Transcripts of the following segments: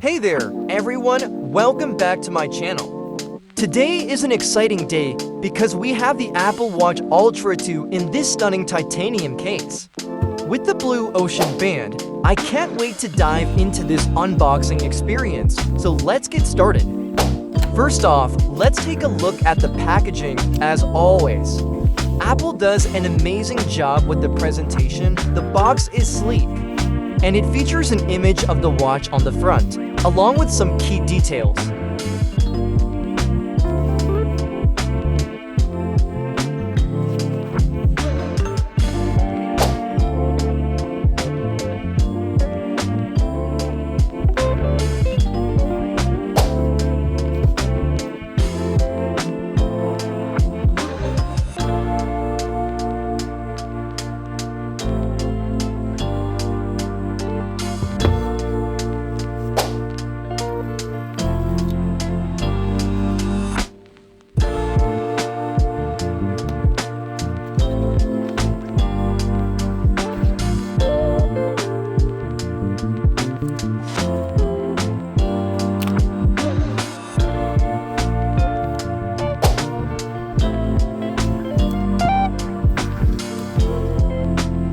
Hey there, everyone! Welcome back to my channel. Today is an exciting day because we have the Apple Watch Ultra 2 in this stunning titanium case. With the blue ocean band, I can't wait to dive into this unboxing experience, so let's get started. First off, let's take a look at the packaging as always. Apple does an amazing job with the presentation. The box is sleek, and it features an image of the watch on the front, along with some key details.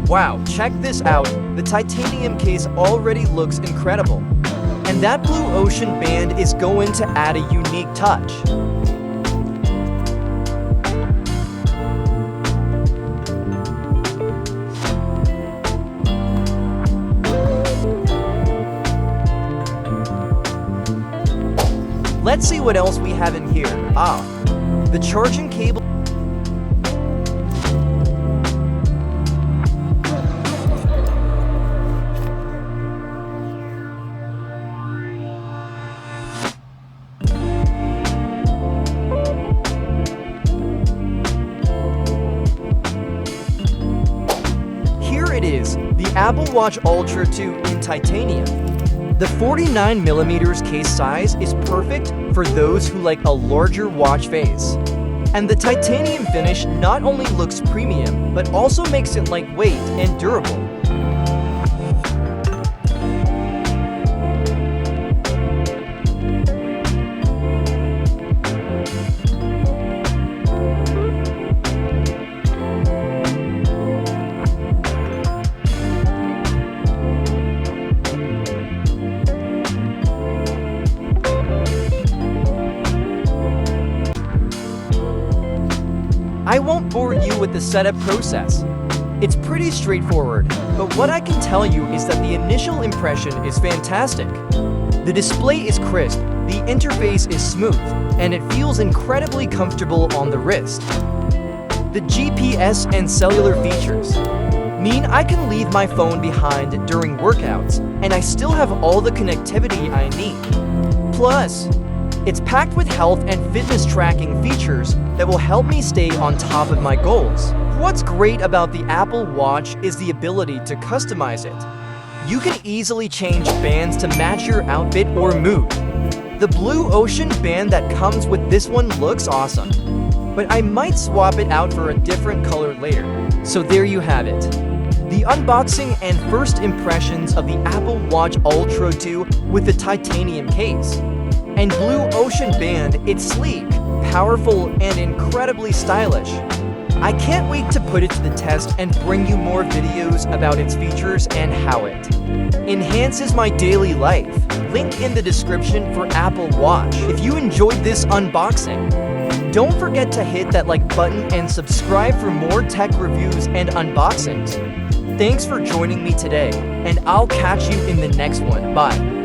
Wow, check this out. The titanium case already looks incredible. And that blue ocean band is going to add a unique touch. Let's see what else we have in here. The charging cable. It is the Apple Watch Ultra 2 in titanium. The 49mm case size is perfect for those who like a larger watch face. And the titanium finish not only looks premium, but also makes it lightweight and durable. I won't bore you with the setup process. It's pretty straightforward, but what I can tell you is that the initial impression is fantastic. The display is crisp, the interface is smooth, and it feels incredibly comfortable on the wrist. The GPS and cellular features mean I can leave my phone behind during workouts, and I still have all the connectivity I need. Plus, it's packed with health and fitness tracking features that will help me stay on top of my goals. What's great about the Apple Watch is the ability to customize it. You can easily change bands to match your outfit or mood. The blue ocean band that comes with this one looks awesome, but I might swap it out for a different color later. So there you have it. The unboxing and first impressions of the Apple Watch Ultra 2 with the titanium case. And blue ocean band, it's sleek, powerful, and incredibly stylish. I can't wait to put it to the test and bring you more videos about its features and how it enhances my daily life. Link in the description for Apple Watch. If you enjoyed this unboxing, don't forget to hit that like button and subscribe for more tech reviews and unboxings. Thanks for joining me today, and I'll catch you in the next one. Bye.